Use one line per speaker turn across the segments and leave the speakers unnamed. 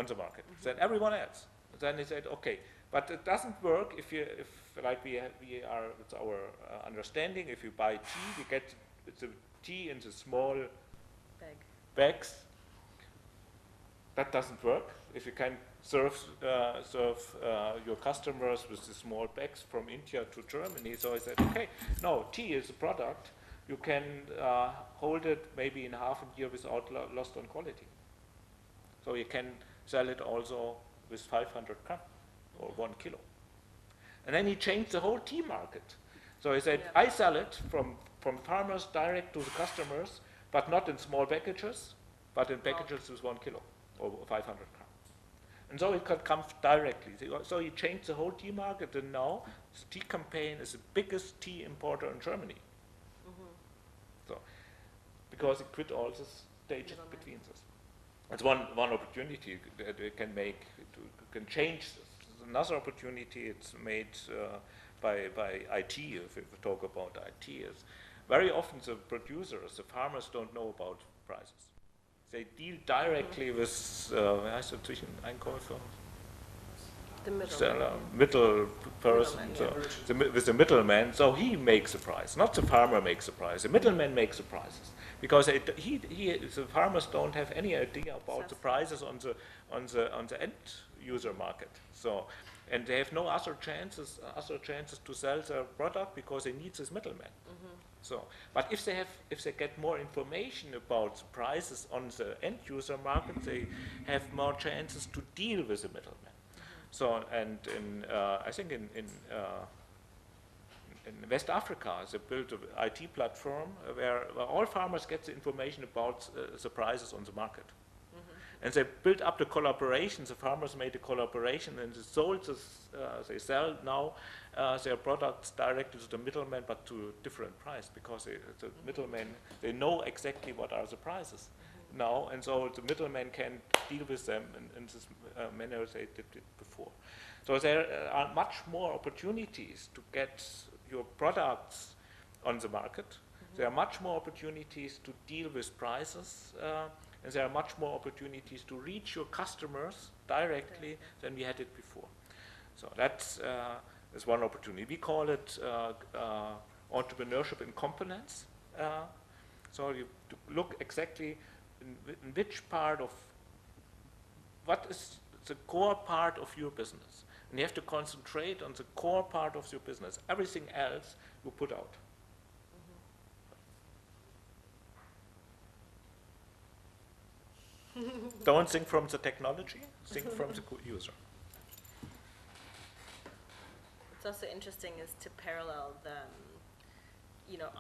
on the market than everyone else. Then they said, okay, but it doesn't work if like we are with our understanding, if you buy tea, we get the tea in the small bags. That doesn't work. If you can serve your customers with the small bags from India to Germany, so I said, okay, no, tea is a product. You can hold it maybe in half a year without loss on quality. So you can sell it also with 500 gram or 1 kilo. And then he changed the whole tea market. So he said, I sell it from farmers direct to the customers, but not in small packages, but in packages with 1 kilo or 500 gram. And so it could come directly. So he changed the whole tea market, and now the tea campaign is the biggest tea importer in Germany. So, because it quit all the stages between this. That's one opportunity that we can make, can change this. Another opportunity it's made by IT, if we talk about IT, is very often the producers, the farmers don't know about prices. They deal directly with, the middle person, with the middleman, so he makes the price, not the farmer makes the price. The middleman makes the prices because the farmers don't have any idea about the prices on the end user market. So, and they have no other chances to sell their product because they need this middleman. So, but if they get more information about the prices on the end user market, they have more chances to deal with the middleman. So, and I think in West Africa, they built an IT platform where all farmers get the information about the prices on the market. And they built up the collaboration. The farmers made a collaboration, and they sold this, they sell now their products directly to the middleman, but to a different price because the middlemen, they know exactly what are the prices now, and so the middleman can deal with them in this manner they did it before. So there are much more opportunities to get your products on the market. There are much more opportunities to deal with prices, and there are much more opportunities to reach your customers directly than we had it before. So that's is one opportunity. We call it entrepreneurship in components. So you look exactly in which part of, what is the core part of your business. And you have to concentrate on the core part of your business. Everything else you put out. Don't think from the technology, think from the user.
What's also interesting is to parallel the,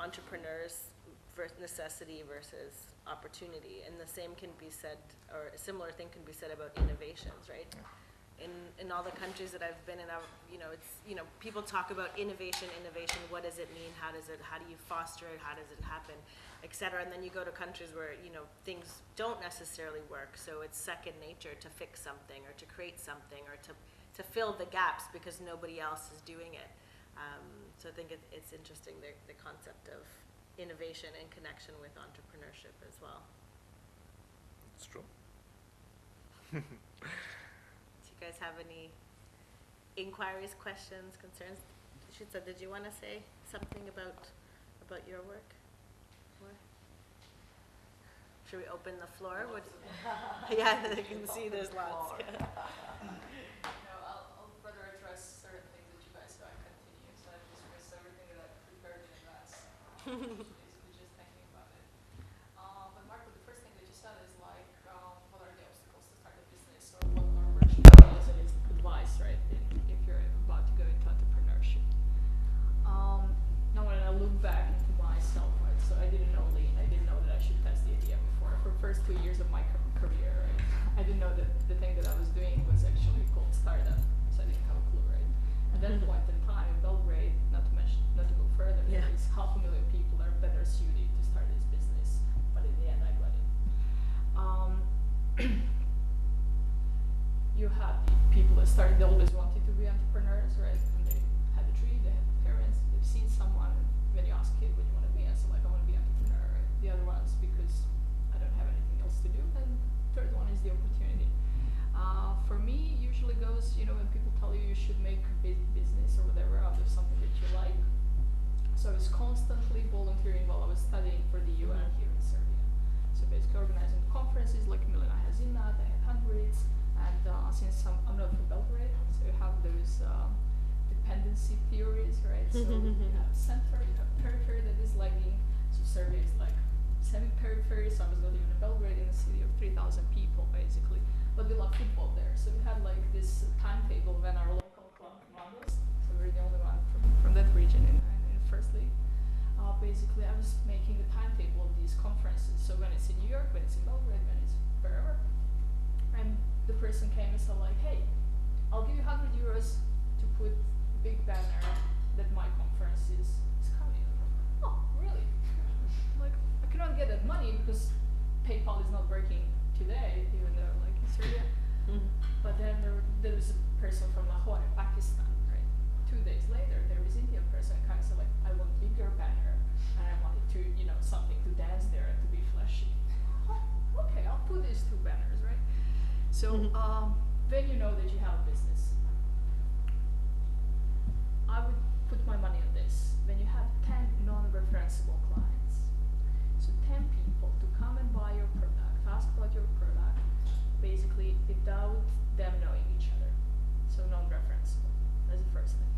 entrepreneurs versus necessity versus opportunity, and the same can be said, or a similar thing can be said about innovations, right? In all the countries that I've been in, people talk about innovation. What does it mean? How do you foster it? How does it happen, et cetera? And then you go to countries where things don't necessarily work, so it's second nature to fix something or to create something or to fill the gaps because nobody else is doing it. So I think it's interesting the concept of innovation in connection with entrepreneurship as well.
It's true.
Do you guys have any inquiries, questions, concerns? Shitsa, did you want to say something about your work? Or should we open the floor? Yeah, you can see there's lots. Yeah.
I'll further address certain things that you guys so I continue. So I just missed everything that I prepared in advance. Basically just thinking about it. But Marco, the first thing that you said is like, what are the obstacles to start a business, or what Norbert should give as advice, right? If you're about to go into entrepreneurship. Now when I look back into myself, right? So I didn't know lean. I didn't know that I should test the idea before. For the first 2 years of my career, right? I didn't know that the thing that I was doing was actually called startup, so I didn't have a clue, right? At that point in time, Belgrade, not to go further, there is 500,000 people that are better suited to start this business, but in the end, I got it. You have people that started, they always wanted to be entrepreneurs, right? And they had a dream, they had parents, they've seen someone. When you ask kid, what do you want to be? I said, like, I want to be an entrepreneur, right? The other ones, because I don't have anything else to do. And third one is the opportunity. For me, usually goes, when people tell you should make a business or whatever out of something that you like. So I was constantly volunteering while I was studying for the UN here in Serbia. So basically organizing conferences like Milena has INAT, I had hundreds, and since I'm not from Belgrade, so you have those dependency theories, right? So you have center, you have periphery that is lagging. So Serbia is like semi-periphery, so I was not even in Belgrade, in a city of 3,000 people basically. But we love football there, so we had like this timetable when our local club Mandos, so we're the only one from that region in First League. Basically, I was making the timetable of these conferences. So when it's in New York, when it's in Belgrade, when it's wherever, and the person came and said like, hey, I'll give you €100 to put a big banner that my conference is coming. Oh, really? Like, I cannot get that money because PayPal is not working today, even though like in Serbia. But then there was a person from Lahore, Pakistan, right? 2 days later, there was Indian person kind of said like, I want bigger banner, and I wanted to, something to dance there and to be flashy. Oh, okay, I'll put these 2 banners, right? So then you know that you have a business. I would put my money on this. When you have 10 non-referenceable clients, so 10 people to come and buy your product, ask about your product, basically without them knowing each other. So non-referenceable. That's the first thing.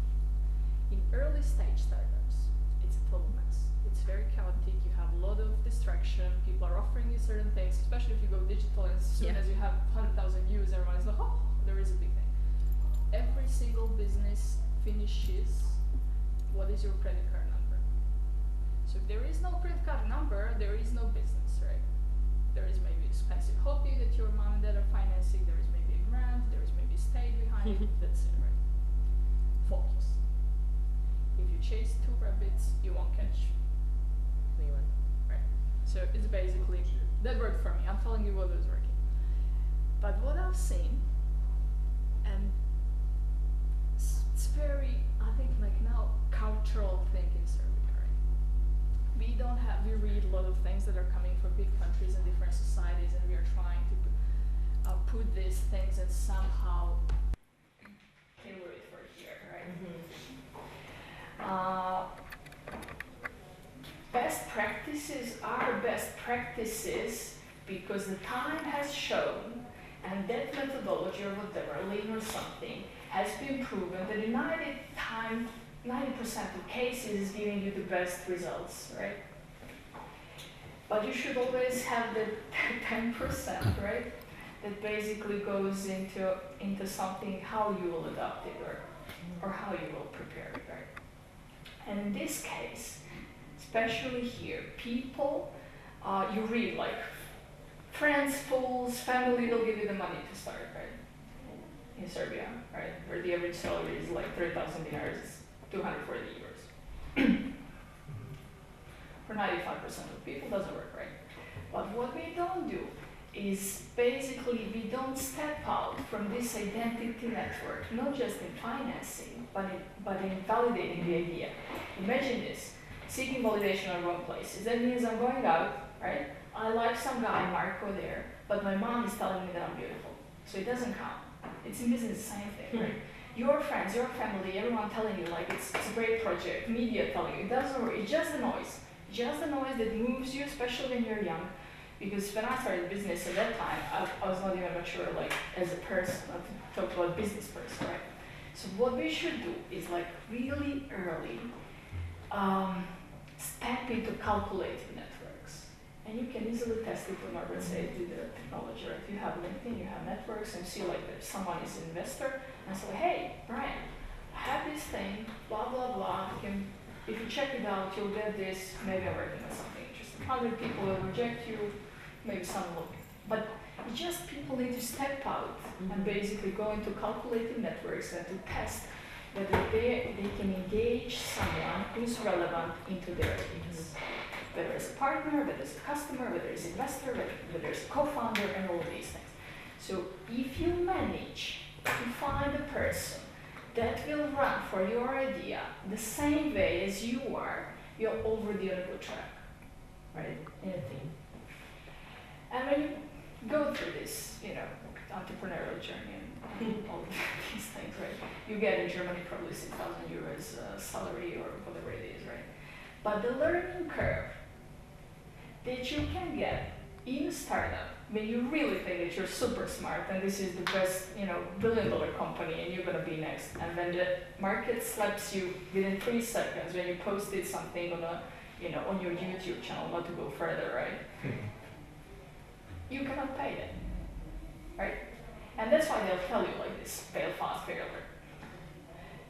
In early stage startups, it's a total mess. It's very chaotic. You have a lot of distraction. People are offering you certain things, especially if you go digital, and as soon as you have 100,000 views, everyone is like, oh, there is a big thing. Every single business finishes, what is your credit card number? So if there is no credit card number, there is no business, right? There is maybe expensive hobby that your mom and dad are financing, there is maybe a grant, there is maybe state behind it, that's it, right? Focus. If you chase 2 rabbits, you won't catch anyone, right? So it's basically, that worked for me, I'm telling you what was working. But what I've seen, and it's very, I think like now, cultural thing in Serbia, right? We read a lot of things that are coming from big countries and different societies, and we are trying to put these things and somehow tailor it for here, right? Best practices are best practices because the time has shown, and that methodology or whatever, lean or something, has been proven that in 90% of cases is giving you the best results, right? But you should always have the 10%, right? That basically goes into something, how you will adopt it or how you will prepare it, right? And in this case, especially here, people, you read like, friends, fools, family will give you the money to start, right? In Serbia, right? Where the average salary is like 3,000 dinars, 240 euros. For 95% of people, doesn't work, right? But what we don't do is basically we don't step out from this identity network, not just in financing, but in validating the idea. Imagine this, seeking validation in wrong places. That means I'm going out, right? I like some guy, Marco, there, but my mom is telling me that I'm beautiful. So it doesn't count. It's in business the same thing, right? Your friends, your family, everyone telling you like it's a great project, media telling you, it doesn't work, it's just the noise. Just the noise that moves you, especially when you're young. Because when I started business at that time, I was not even mature like as a person, I talk about business person, right? So what we should do is like really early step into calculating networks. And you can easily test it when Norbert said with the technology, right? You have LinkedIn, you have networks, and see like that someone is an investor, and say, hey, Brian, I have this thing, blah, blah, blah, if you check it out, you'll get this, maybe I'm working on something interesting. 100 people will reject you, maybe some will. But just people need to step out and basically go into calculating networks and to test whether they can engage someone who's relevant into their ideas. Whether it's a partner, whether it's a customer, whether it's an investor, whether it's a co-founder, and all of these things. So if you manage to find a person that will run for your idea the same way as you are, you're already on a good track, right, in a team. And when you go through this, entrepreneurial journey,
get in Germany probably 6,000 euros salary or whatever it is, right? But the learning curve that you can get in a startup when you really think that you're super smart and this is the best, billion-dollar company and you're gonna be next, and then the market slaps you within 3 seconds when you posted something on on your YouTube channel, not to go further, right? You cannot pay it, right? And that's why they'll tell you like this: fail fast, fail early.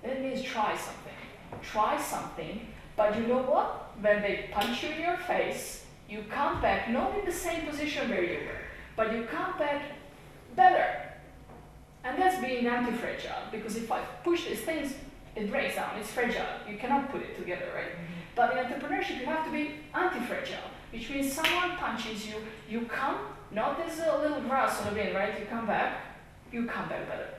That means try something, but you know what? When they punch you in your face, you come back not in the same position where you were, but you come back better. And that's being anti-fragile, because if I push these things, it breaks down, it's fragile, you cannot put it together, right? But in entrepreneurship, you have to be anti-fragile, which means someone punches you, you come, not as a little grass on the wind, right? You come back better.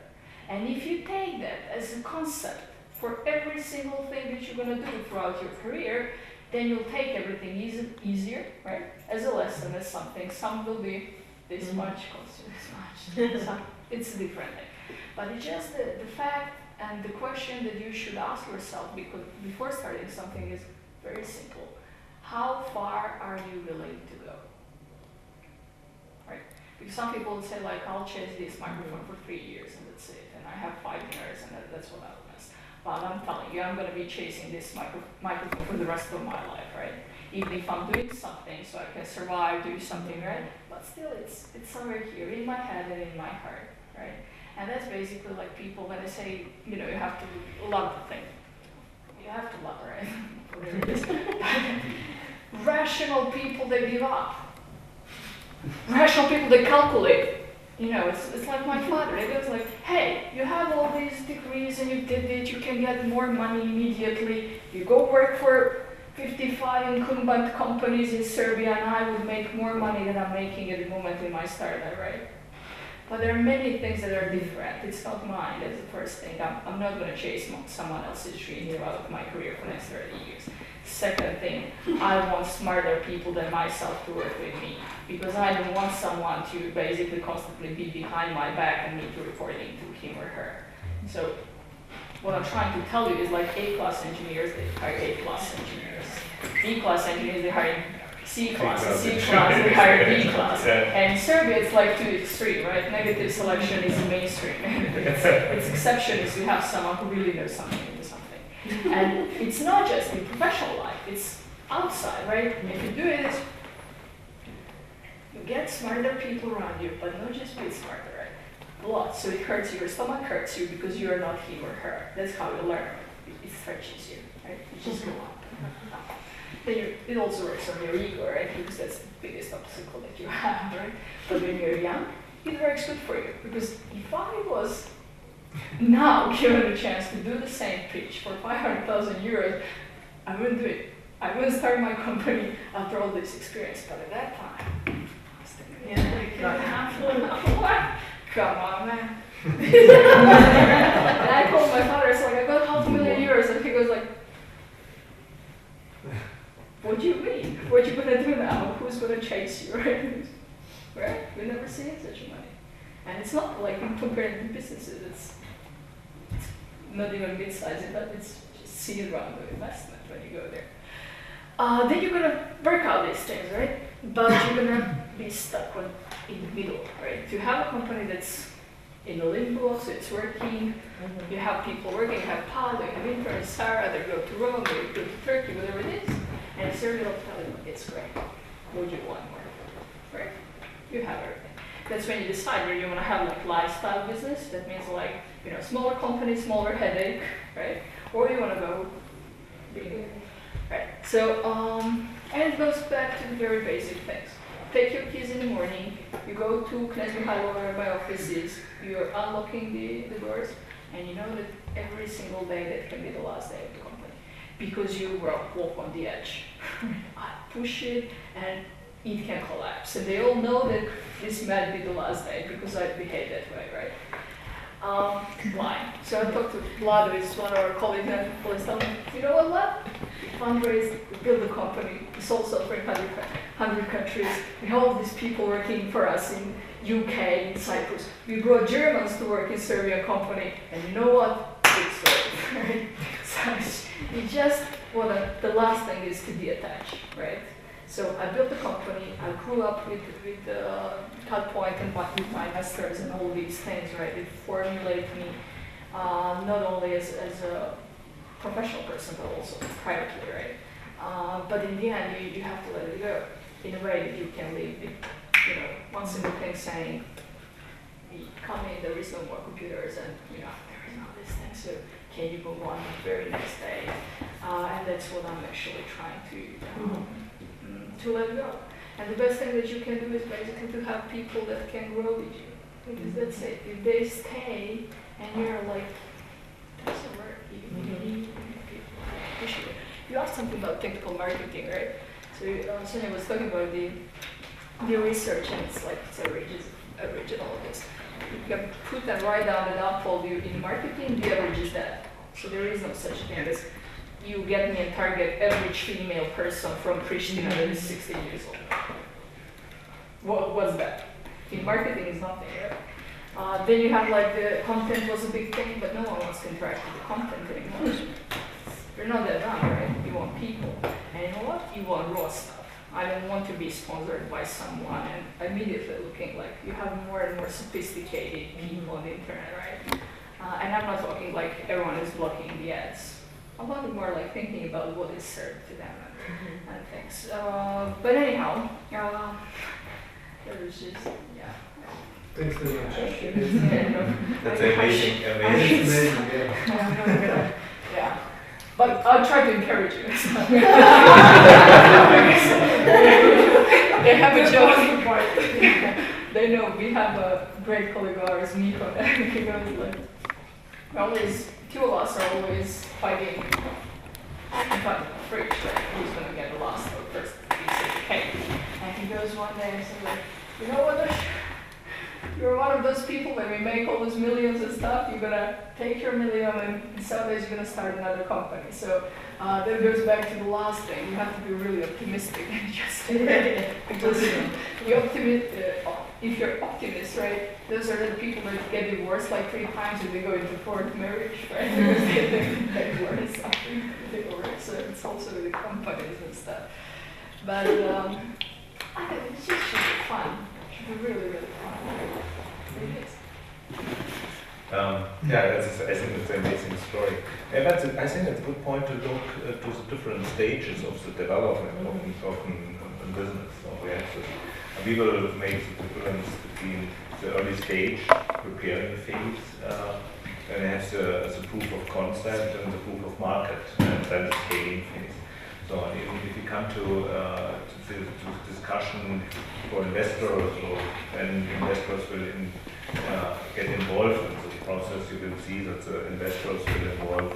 And if you take that as a concept for every single thing that you're gonna do throughout your career, then you'll take everything easier, right? As a lesson, as something. Some will be this much, cost you this much. Some, it's different. But it's just the fact and the question that you should ask yourself before starting something is very simple. How far are you willing to go? Right? Because some people say like, I'll chase this microphone for 3 years and that's it. And I have 5 years and that's what I'll miss. But I'm telling you, I'm going to be chasing this microphone for the rest of my life, right? Even if I'm doing something so I can survive, do something, right? But still, it's somewhere here in my head and in my heart, right? And that's basically like people, when they say, you have to love the thing. You have to love, right? Whatever it is. Rational people, they give up. Rational people, they calculate. It's like my father. It was like, hey, you have all these degrees and you did it, you can get more money immediately. You go work for 55 incumbent companies in Serbia and I would make more money than I'm making at the moment in my startup, right? But there are many things that are different. It's not mine, that's the first thing. I'm not going to chase someone else's dream here out of my career for the next 30 years. Second thing, I want smarter people than myself to work with me, because I don't want someone to basically constantly be behind my back and me to reporting to him or her. So what I'm trying to tell you is like A-class engineers, they hire A-class engineers. B-class engineers, they hire C-class, and C-class, they hire B-class. And in Serbia, it's like to the extreme, right? Negative selection is the mainstream. Its exception is you have someone who really knows something. And it's not just in professional life, it's outside, right? If you do it, you get smarter people around you, but not just be smarter, right? A lot, so it hurts you, your stomach hurts you because you are not him or her. That's how you learn. It stretches you, right? You just go up. Then it also works on your ego, right? Because that's the biggest obstacle that you have, right? But when you're young, it works good for you. Because if I was now given a chance to do the same pitch for 500,000 euros, I wouldn't do it. I wouldn't start my company after all this experience. But at that time, I was thinking, what? Come on, man. And I called my father, it's like, I got €500,000, and he goes like, what do you mean? What you gonna do now? Who's gonna chase you, right? Right? We never seen such money. And it's not like comparing to businesses, it's not even mid-sized, but it's just seed round of investment when you go there. Then you're gonna work out these things, right? But you're gonna be stuck in the middle, right? To have a company that's in a limbo, so it's working, you have people working, you have Paul, you have interns, Sarah, they go to Rome, they go to Turkey, whatever it is, and Serbia will tell you, it's great, what do you want more, right? You have everything. That's when you decide whether you want to have like lifestyle business, that means like, smaller company, smaller headache, right? Or you want to go big, right? So, and it goes back to the very basic things. Take your keys in the morning, you go to Knez Mihajlovo where my office is, you're unlocking the doors, and you know that every single day that can be the last day of the company. Because you walk on the edge. I push it, and it can collapse. And they all know that this might be the last day because I behave that way, right? Why? So I talked to Vlad, who is one of our colleagues at Police. You know what, Vlad? Fundraise, build a company, we sold software in 100 countries. We have all these people working for us in UK, in Cyprus. We brought Germans to work in Serbia company, and you know what? big story, right? So you just, well, the last thing is to be attached, right? So I built a company, I grew up with Kutpoint and with my investors and all these things, right? It formulated me not only as a professional person, but also privately, right? But in the end, you have to let it go in a way that you can live with, one single thing saying, we come in, there is no more computers, and there is not this thing, so can you move on the very next day? And that's what I'm actually trying to let go. And the best thing that you can do is basically to have people that can grow with you. Because that's it. If they stay and you're like, doesn't work, you asked something about technical marketing, right? So Sonja was talking about the research, and it's like it's original of this. You can put and write down an apple in marketing, the average is that. So there is no such thing as you get me and target average female person from Pristina that is 16 years old. What's that? In marketing is nothing, right? Then you have like the content was a big thing, but no one wants to interact with the content anymore. You're not that done, right? You want people. And you know what? You want raw stuff. I don't want to be sponsored by someone and immediately looking like you have more and more sophisticated people on the internet, right? And I'm not talking like everyone is blocking the ads. I'm talking more like thinking about what is served to them and things. But anyhow, there was just,
Thanks very much.
That's amazing.
Yeah. But I'll try to encourage you. They have a joke. They know we have a great colleague of ours, Miko, and he goes like, two of us are always fighting in front of the fridge, like who's going to get the last or first piece of the cake. And he goes one day and says like, you know what, you're one of those people when we make all those millions and stuff, you're gonna take your million and in 7 days you're gonna start another company. So that goes back to the last thing. You have to be really optimistic and just because if you're optimist, right, those are the people that get divorced like 3 times and they go into 4th marriage, right? Because they learn something divorce. So it's also with the companies and stuff. But I think it should be fun. It should be really, really fun. It is.
I think it's an amazing story. And I think it's a good point to look to the different stages of the development of a business. So we will make the difference between the early stage, preparing phase, and it has the proof of concept and the proof of market, and then the scaling phase. So if you come to the discussion for investors, or when investors will get involved in this process, you will see that the investors will involve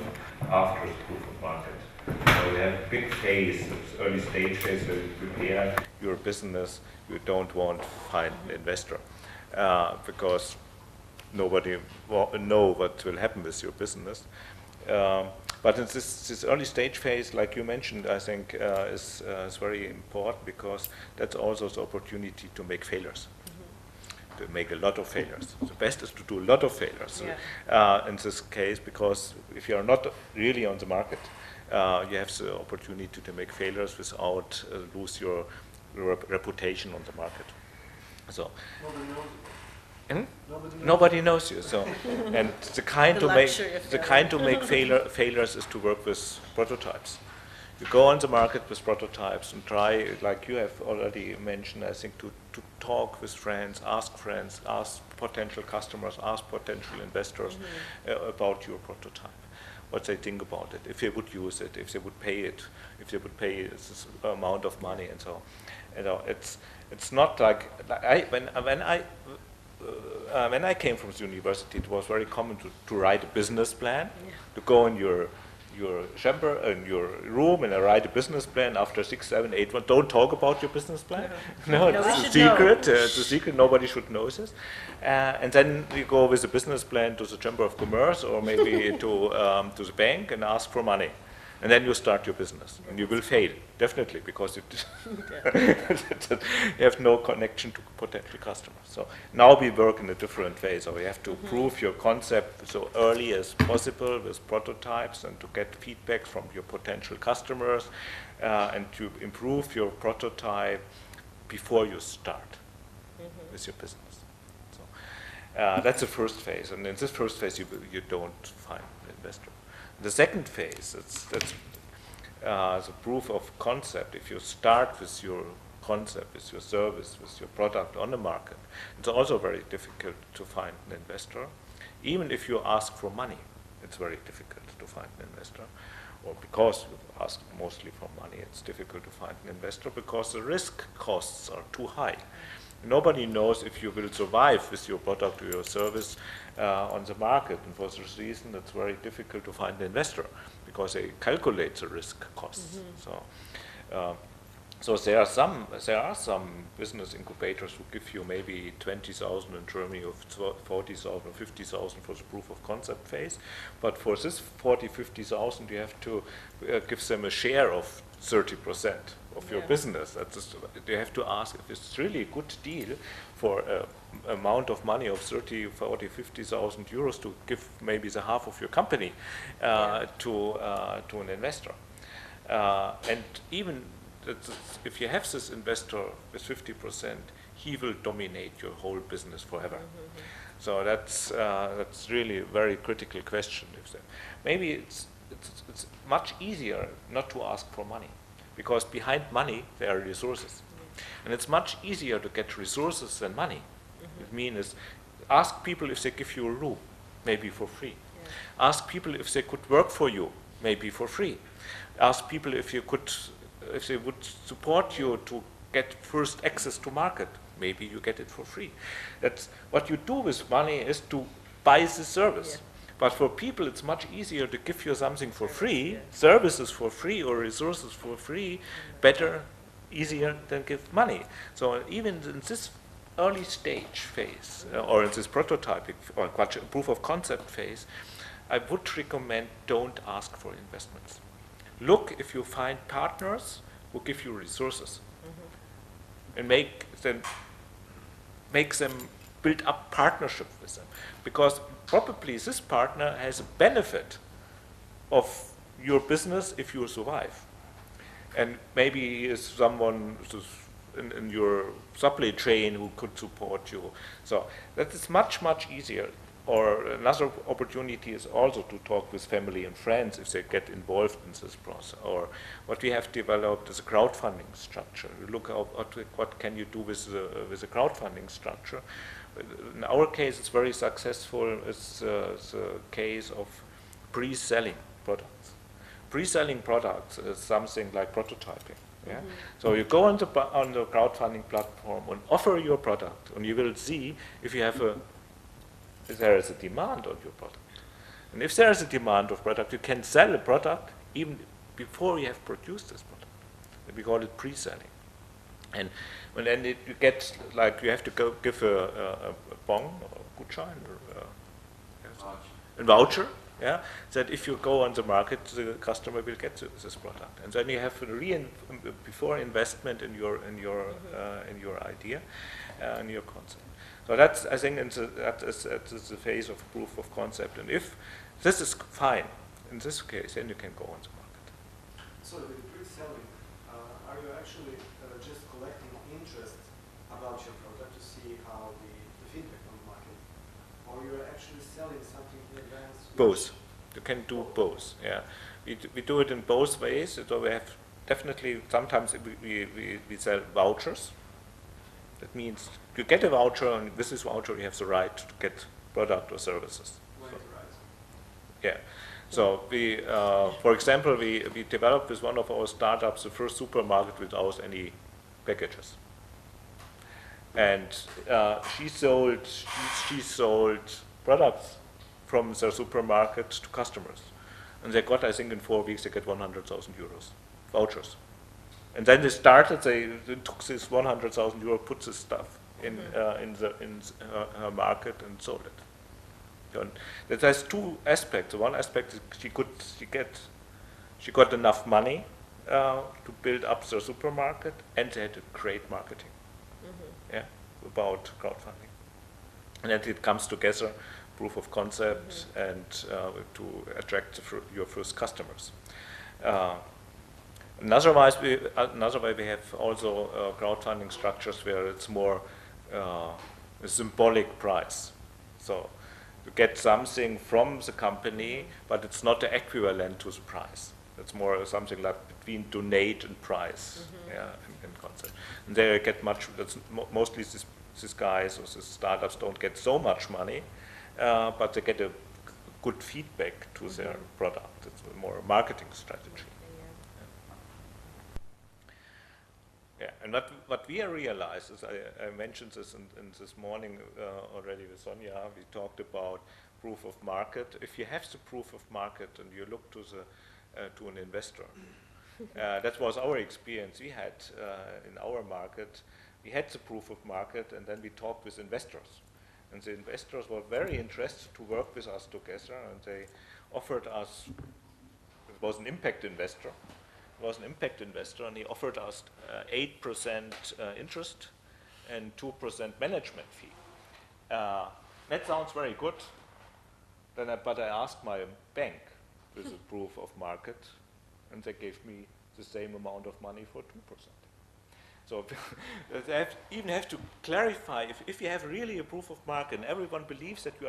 after the proof of market. So we have a big phase, this early stage phase, where you prepare your business. You don't want to find an investor because nobody will know what will happen with your business. But in this early stage phase, like you mentioned, I think is very important, because that's also the opportunity to make failures, to make a lot of failures. The best is to do a lot of failures in this case, because if you are not really on the market, you have the opportunity to make failures without lose your reputation on the market. So. Nobody knows you. So, and the kind to make failures is to work with prototypes. You go on the market with prototypes and try, like you have already mentioned, I think, to talk with friends, ask potential customers, ask potential investors about your prototype, what they think about it, if they would use it, if they would pay it, if they would pay this amount of money, and so. It's not like when I came from the university, it was very common to write a business plan, to go in your chamber, in your room, and write a business plan. After 6, 7, 8 months, don't talk about your business plan. No, it's a secret. It's a secret. Nobody should know this. And then you go with a business plan to the Chamber of Commerce, or maybe to the bank, and ask for money.
And then you start your business, and you will fail, definitely, because you have no connection to potential customers. So now we work in a different phase, so we have to prove your concept so early as possible with prototypes and to get feedback from your potential customers and to improve your prototype before you start with your business. So that's the first phase, and in this first phase you don't find an investor. The second phase, that's the proof of concept. If you start with your concept, with your service, with your product on the market, it's also very difficult to find an investor. Even if you ask for money, it's very difficult to find an investor. Or because you ask mostly for money, it's difficult to find an investor because the risk costs are too high. Nobody knows if you will survive with your product or your service on the market, and for this reason it's very difficult to find an investor because they calculate the risk costs. So there are some business incubators who give you maybe 20,000 in Germany, or 40,000 or 50,000 for the proof of concept phase, but for this 40,000, 50,000 you have to give them a share of 30% of your business. You have to ask if it's really a good deal for an amount of money of 30, 40, 50,000 euros to give maybe the half of your company to an investor. And even if you have this investor with 50%, he will dominate your whole business forever. So that's really a very critical question. Maybe it's much easier not to ask for money, because behind money there are resources, and it's much easier to get resources than money. It means ask people if they give you a room, maybe for free. Ask people if they could work for you, maybe for free. Ask people if they would support you to get first access to market, maybe you get it for free. That's what you do with money, is to buy the service. But for people, it's much easier to give you something for free, services for free or resources for free, better, easier than give money. So even in this early stage phase, or in this prototyping or proof of concept phase, I would recommend don't ask for investments. Look if you find partners who give you resources, and make them build up partnership with them, because probably this partner has a benefit of your business if you survive. And maybe he is someone in your supply chain who could support you. So that is much, much easier. Or another opportunity is also to talk with family and friends if they get involved in this process. Or what we have developed is a crowdfunding structure. You look at what can you do with a crowdfunding structure. In our case, it's very successful. It's the case of pre-selling products. Pre-selling products is something like prototyping. So you go on the crowdfunding platform and offer your product, and you will see if you have if there is a demand on your product. And if there is a demand of product, you can sell a product even before you have produced this product. And we call it pre-selling. And when then you get, like, you have to go give a bon or Gutschein or a voucher, that if you go on the market, the customer will get this product. And then you have a before investment in your idea and your concept. So that's, I think, that is the phase of proof of concept. And if this is fine in this case, then you can go on the market.
So with pre-selling, are you actually just collecting interest about your product to see how the feedback on the market, or you are actually selling something in advance?
Both. You can do both. Yeah, we do it in both ways. So we have definitely sometimes we sell vouchers. That means you get a voucher, and with this voucher you have the right to get product or services. So we, for example, we developed with one of our startups the first supermarket without any packages. And she sold products from their supermarket to customers. And they got, I think in 4 weeks, they get 100,000 euros vouchers. And then they started, they took this 100,000 euro, put this stuff in her market and sold it. And that has two aspects. One aspect is she get she got enough money to build up their supermarket, and they had a great marketing. Yeah, about crowdfunding, and then it comes together, proof of concept, and to attract your first customers. Another way we have also crowdfunding structures where it's more a symbolic price. So you get something from the company, but it's not the equivalent to the price. It's more something like between donate and price, yeah, in concept. And there you get much. That's mostly these guys or these startups don't get so much money, but they get a good feedback to their product. It's more a marketing strategy. Yeah, and what we realized is, I mentioned this in this morning already with Sonja, we talked about proof of market. If you have the proof of market and you look to an investor, that was our experience we had in our market. We had the proof of market, and then we talked with investors. And the investors were very interested to work with us together, and they offered us, it was an impact investor, and he offered us 8% interest and 2% management fee. That sounds very good. But I asked my bank with the proof of market, and they gave me the same amount of money for 2%. So they even have to clarify, if you have really a proof of market and everyone believes that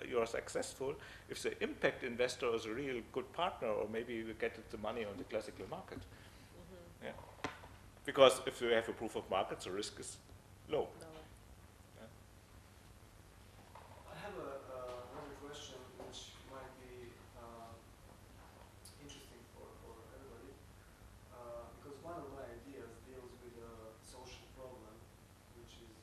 you are successful, if the impact investor is a real good partner, or maybe you get the money on the classical market. Yeah. Because if you have a proof of market, the risk is low. Yeah.
I have another question which might be interesting for everybody. Because one of my ideas deals with a social problem, which is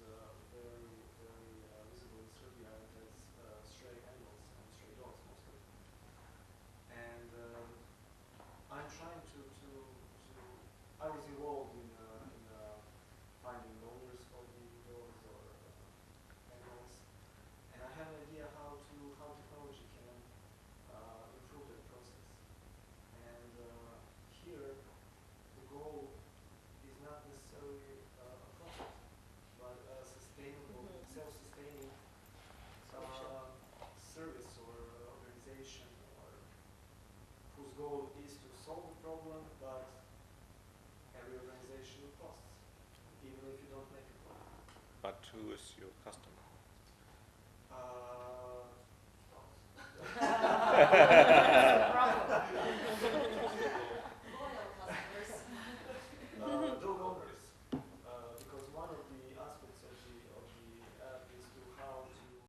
very, very visible in Serbia, and that's stray animals and stray dogs mostly. And I'm trying to I was involved in finding owners for the dogs or animals, and I have an idea how technology can improve that process. And here, the goal is not necessarily a profit, but a sustainable, self-sustaining service or organization, or whose goal is to solve the problem, but every organization costs, even if you don't make a profit.
But who is your customer?